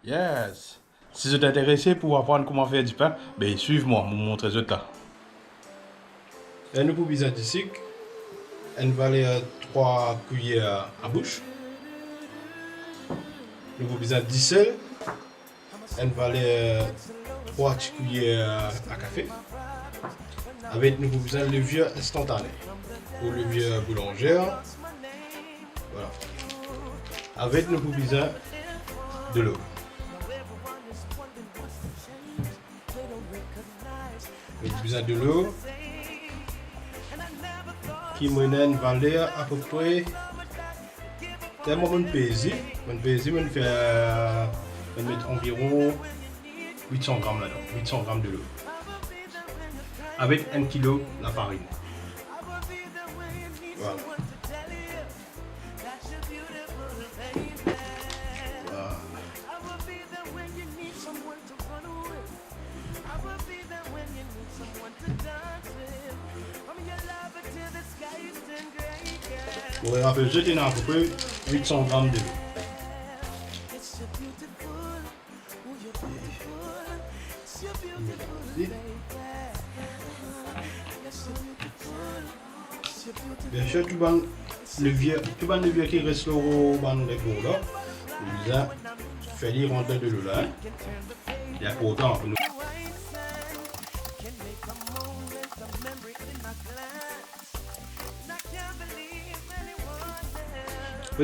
Yes. Si vous êtes intéressé pour apprendre comment faire du pain, ben suivez-moi, je vous montre ça. Un nouveau bizarre d'ici, on va aller 3 cuillères à bouche. Nouveau bizarre d'ici, on va aller 3 cuillères à café. Avec nouveau bizarre levure instantané ou levure boulangère. Voilà. Avec nouveau bizarre de l'eau. Avec bizarre de l'eau. Qui me valait à peu près tellement mon pèse, me fait mettre environ 800 grammes là-dedans, 800 grammes de l'eau. Avec 1 kg la farine. Voilà. Voilà. Pour le rappel, je tiens à peu près 800 grammes de l'eau. Bien sûr, tout le levier qui reste au ban de l'eau là, déjà, fait lire rentrer de l'eau là. Il y a pourtant pour nous.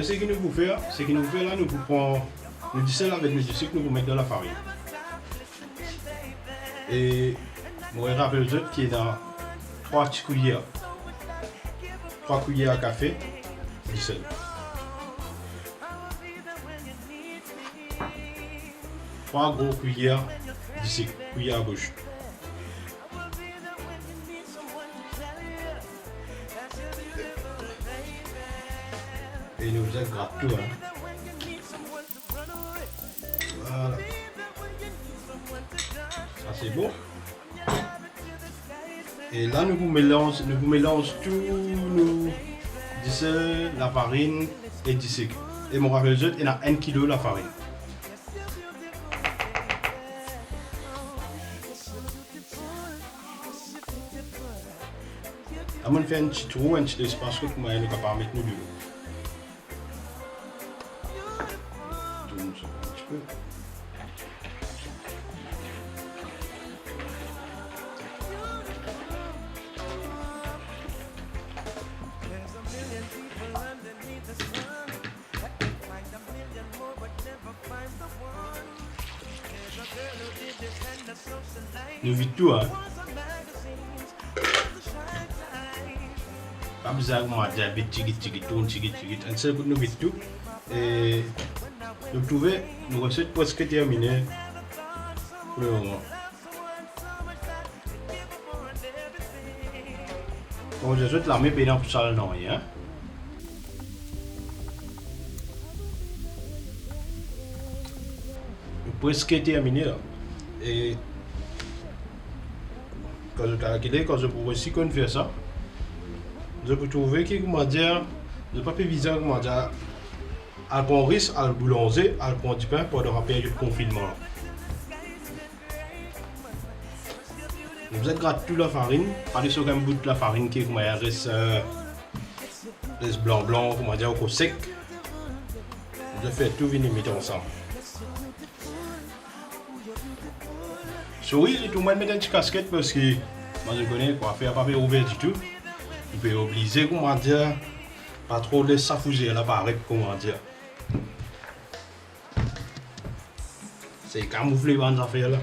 Ce que nous pouvons faire, c'est que nous pouvons là, nous pouvons le dissel avec le dissel que nous pouvons mettre dans la farine. Et moi je rappelle juste qui est dans 3 cuillères. 3 cuillères à café du sel. 3 gros cuillères du sucre, cuillère à bouche. Et nous faisons gratte tout. Voilà. Ça c'est bon. Et là, nous vous mélangeons tout nous dissel, la farine et du sucre. Et mon rappel, il y a 1 kg la farine. À mon faire un petit trou, un petit espace que moi, je ne peux pas mettre nous de l'eau. Tourne ça un petit peu. Nous vite tout, hein. Pas besoin de moi dire petit, on sait que nous vite tout. Et nous trouvons nous recettes presque terminées pour le moment. Bon, je souhaite la mettre bien pour ça, non, hein. Presque terminé là. Et quand je calcule, quand je pourrais aussi faire ça, je peux trouver que comment dire, je peux pas viser comment dire, à prendre risque à le boulanger, à prendre du pain pendant la période de confinement. Vous êtes gratte toute la farine, pas de sur un bout de la farine qui reste blanc, comment dire, au sec. Je fais tout venir mettre ensemble. Oui, tout le monde met une petite casquette parce que moi je connais quoi faire pas ouvert du tout. Il peut obliger, comment dire, pas trop de s'affouger là pareil, comment dire. C'est camouflé dans affaires là.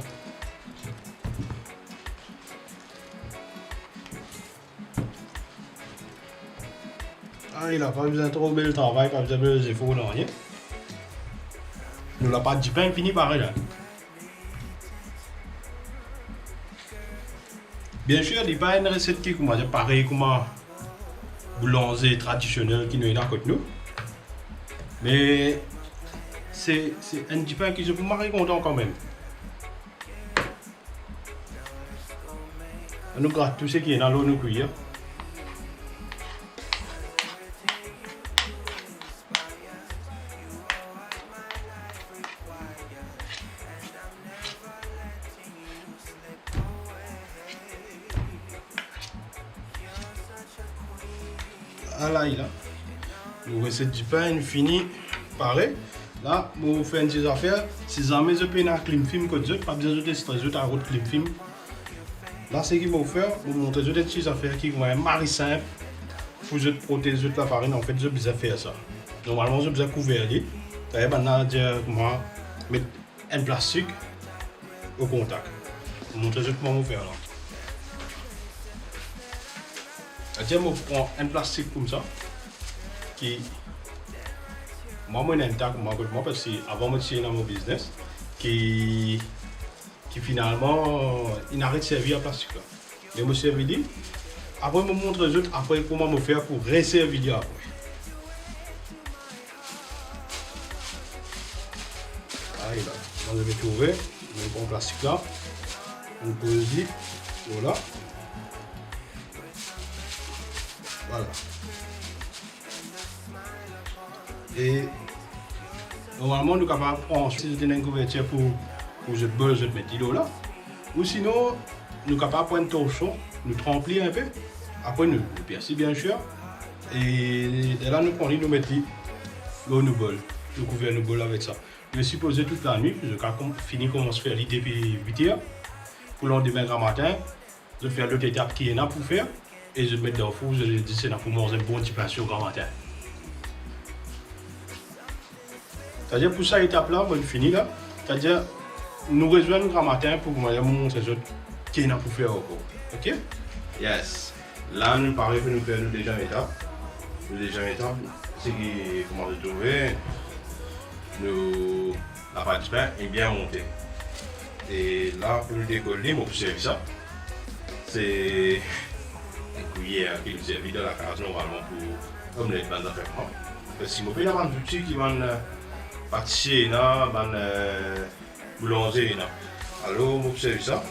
Ah, il a pas besoin de trop de travail, pas besoin de efforts, non rien. Nous la pâte du pain fini pareil là. Bien sûr, il n'y a pas une recette qui est pareil comme boulanger traditionnel qui nous est dans côté nous. Mais c'est un petit pain qui je vous marrer content quand même. On nous gratte tout ce qui est dans l'eau nous cuire. à l'ail là. Nous recette du pain, nous fini. Pareil. Là, nous faisons une petite affaire. Si jamais je paye un clean film que je pas besoin de stress, je à route clean film. Là, c'est ce qu'il faut faire. Vous montrer des petites affaires qui vont être mari simple. Pour je protéger la farine, en fait, je besoin faire ça. Normalement, je besoin couvrir. Et maintenant, moi, mettre un plastique au contact. Vous montrer comment vous faire là. Je prends un plastique comme ça. Qui moi je suis moi parce que avant de me dans mon business qui finalement il n'arrête de servir à plastique là. Mais me servir après me montre les autres après comment me faire pour resservir après. Ah là, moi je vais trouver le bon plastique là. On peut dire voilà. Voilà. Et normalement, nous sommes capables de prendre une couverture pour je mettre l'eau là. Ou sinon, nous sommes capables de prendre un torchon, nous tremper un peu. Après, nous percer bien sûr. Et là, nous prenons, nous mettons l'eau nous bol. Nous couvrons nos bols avec ça. Je suis posé toute la nuit, je finis comment se faire l'idée depuis 8 heures. Pour le lendemain grand matin, je fais l'autre étape qui est là pour faire. Et je mets dans le four, je dis c'est là pour manger un bon petit pain au grand matin. C'est-à-dire pour cette étape-là, on finit là. C'est-à-dire, nous rejoignons le grand matin pour vous montrer les autres qui est là pour faire encore. Ok? Yes. Là, nous parlons que nous faisons déjà une étape. Nous déjà une étape, c'est qui commence à trouver. La pâte de pain est bien montée. Et là, pour nous décoller, on peut servir ça. C'est une cuillère qui nous sert dans la case normalement pour omelette dans la ferme. Si vous prenez un outil qui va pâtissier, boulanger, alors vous observez ça.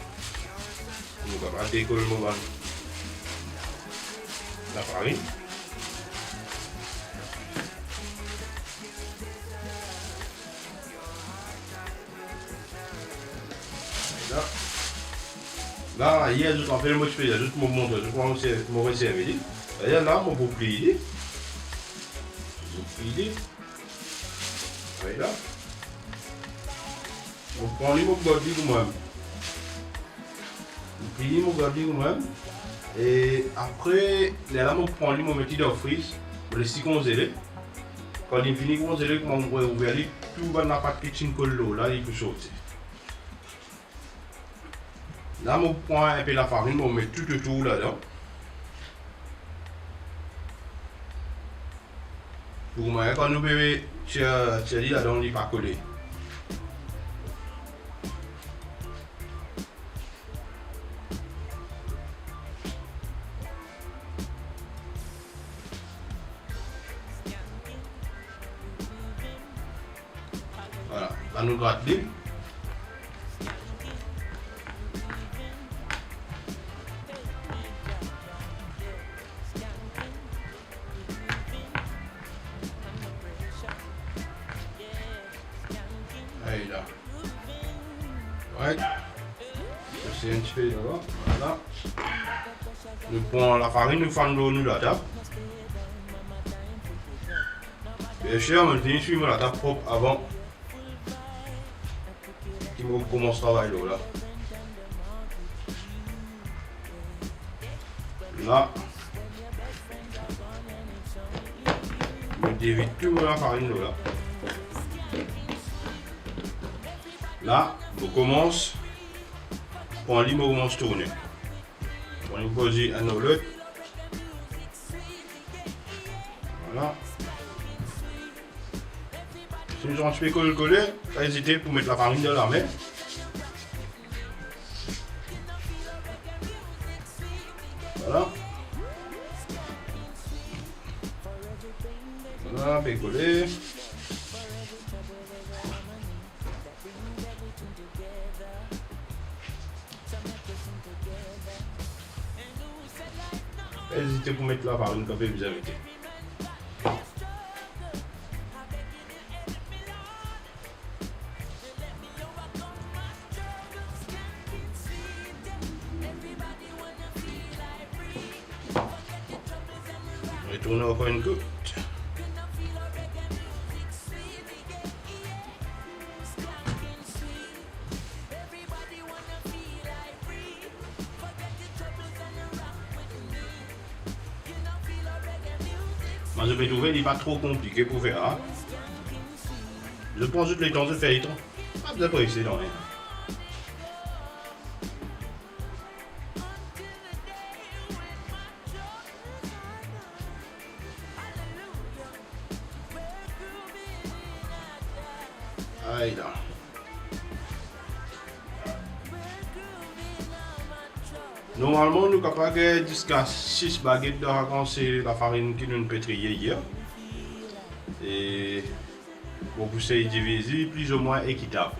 Nous allons décoller la farine. Là, hier, je t'en fais le mot de je juste me montre, je prends mon réserve. Là, mon beau plié. Je plie. Là. On prend les mots gardés comme moi. On plie les mots gardés comme moi. Et après, là, on prend les mots mettre dans le freeze. On les congeler. Quand il finit de congeler, on va ouvrir tout va dans la pâte kitchen colle l'eau. Là, il peut sortir. Là, on prend un peu la farine, on met tout autour là-dedans. Pour moi, quand nous bébés, tu dit là-dedans, il n'est pas collé. Voilà, là nous grattons bien. Là. Ouais. C'est un petit peu là-bas. Voilà. Nous prenons la farine, nous faisons l'eau la table. Bien sûr, on finit sur la table propre avant qu'il commence à travailler là. Là, on dévite tout la farine là. Là, on commence, on commence à tourner. On pose un omelette. Voilà. Si nous avons fait coller, pas hésiter pour mettre la farine dans la main. Voilà. Voilà, fait coller. N'hésitez pour mettre la farine quand vous avez été. tourner encore une goutte. Moi, je vais trouver qu'il n'est pas trop compliqué pour faire. Hein? Je prends juste le temps de faire les temps. Pas besoin de presser dans rien. Aïe là. Normalement, nous sommes capables de jusqu'à 6 baguettes de raconter la farine qui nous pétriée hier. Et pour pousser diviser plus ou moins équitable.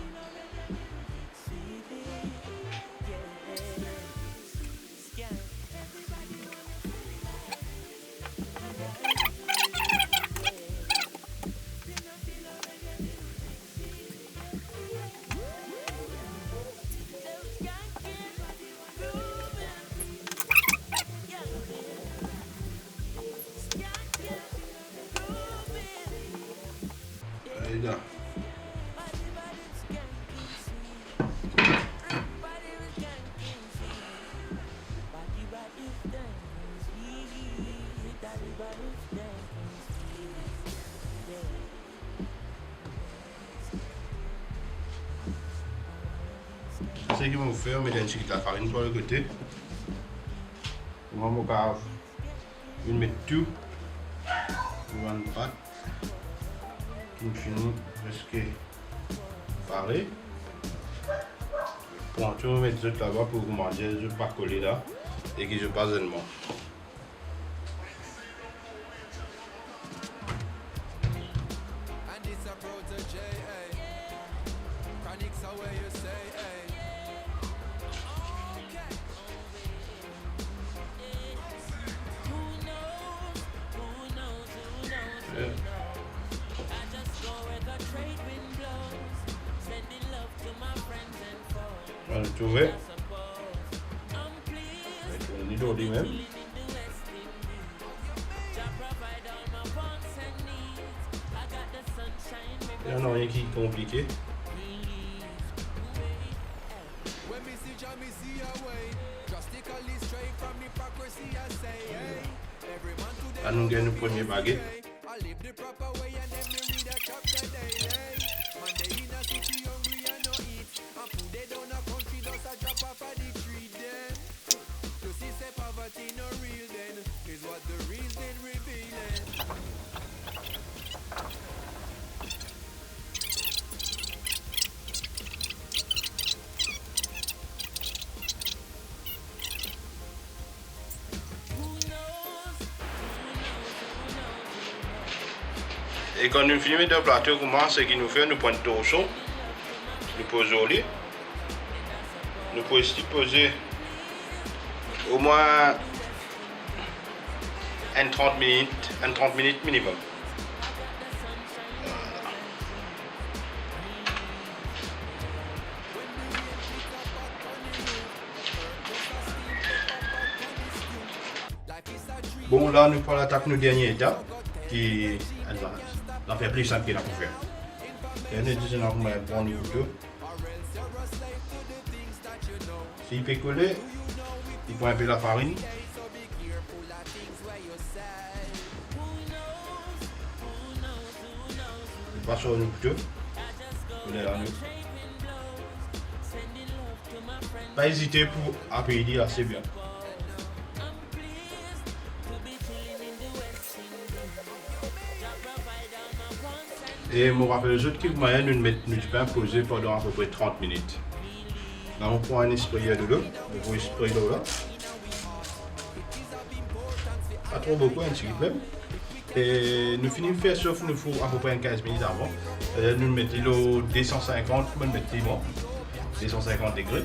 Là. Ce qu'ils vont faire, mettre un petit la farine sur le côté. Moi, je vais mettre tout. Une pâte. Qui finit presque paré. Pour tout mettre là-bas pour manger, je ne vais pas coller là et que je passe seulement. On va le trouver. On va le lui-même. Il y en a rien qui est compliqué. Là, nous gagnons le premier baguette. Et quand nous finissons de plateau, comment ce qu'il nous fait, nous prenons le torchon, nous posons au lit. Nous pouvons aussi poser au moins 30 minutes minimum. Bon, là, nous prenons l'attaque de dernière étape qui ça fait plus simple qu'il a pour faire. Et nous disons qu'on va prendre le couteau. S'il peut coller, il prend un peu la farine. Il passe sur le couteau. Pas hésiter pour appuyer assez bien. Et je me rappelle juste qu'il moyen de mettre du pain posé pendant à peu près 30 minutes. Là, on prend un espreilleur de l'eau. On prend un espreilleur de l'eau là. Pas trop beaucoup, un petit peu même. Et nous finissons de faire chauffer le four à peu près 15 minutes avant. Nous mettons l'eau 250, nous mettons 250 degrés.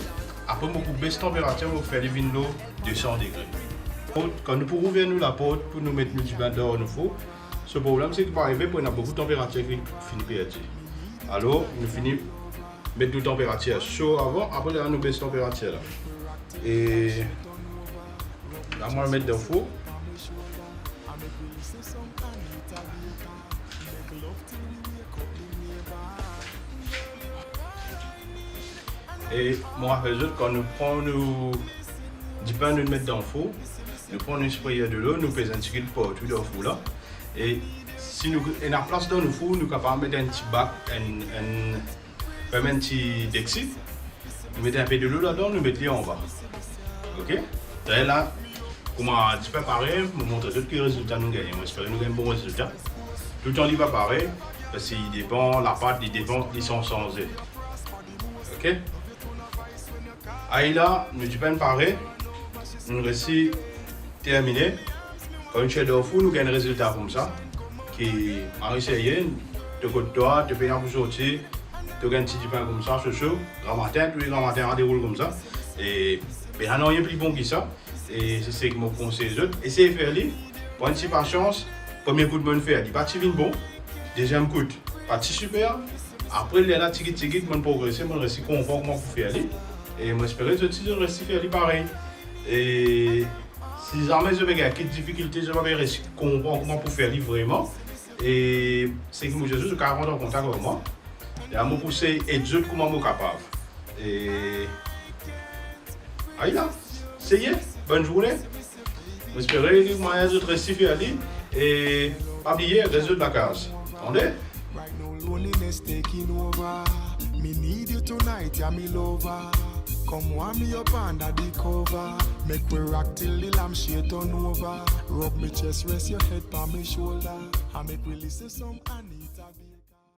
Après, beaucoup baisse température, on fait lever l'eau 200 degrés. Quand nous pourrons ouvrir la porte pour nous mettre du pain dehors au four, ce problème c'est qu'il va arriver pour avoir beaucoup de température qui finit perdu. Alors, nous finissons de mettre de température chaud avant, après nous baisse la température là. Et là, moi, je vais mettre dans le four. Et moi, après quand nous prenons du pain, nous le mettons dans le four, nous prenons un sprayer de l'eau, nous faisons un petit peu partout dans le four là. Et si nous avons la place dans le four, nous sommes capables de mettre un petit bac, un petit dexit. Nous mettons un peu de l'eau là-dedans, nous mettons en bas. Ok? Et là, comment un petit peu pareil, pour montrer tout quel résultat nous gagnons. J'espère que nous gagnons un bon résultat. Tout le temps, il va pareil, parce qu'il dépend, la pâte, il dépend, ils sont sans œufs. Ok? Aïe là, nous du pain pareil, nous réussi terminé. Quand on fait au four, nous gagnons un résultat comme ça. Qui en essayant, de côté toi, tu peux pour sortir, tu gagnes un petit pain comme ça, chaud, grand matin, tous les grands matins, on déroule comme ça. Et il n'y a rien plus bon que ça. Et c'est ce que je me conseille aux autres. Essayez de faire les, prenez une petite chance. Premier coup de bonne faire, il parti vite bon. Deuxième coup, parti super. Après, il y a la tigit, je progresser, je reste content comment vous faire les. Et moi, j'espère que je reste faire les pareil. Et si jamais je vais avoir quelques difficultés, je vais rester comprendre comment vous faire les vraiment. Et c'est que moi, je suis carrément en contact avec moi. Et à me pousser et les autres comment je suis capable. Et aïe là, c'est y est, bonne journée. J'espère que les moyens de rester faire les. Et pas oublier, réseau de la case. Entendez? Loneliness taking over. Me need you tonight, yeah, me lover. Come warm me up under the cover. Make we rock till the lampshade turn over. Rub me chest, rest your head on my shoulder. I make we listen some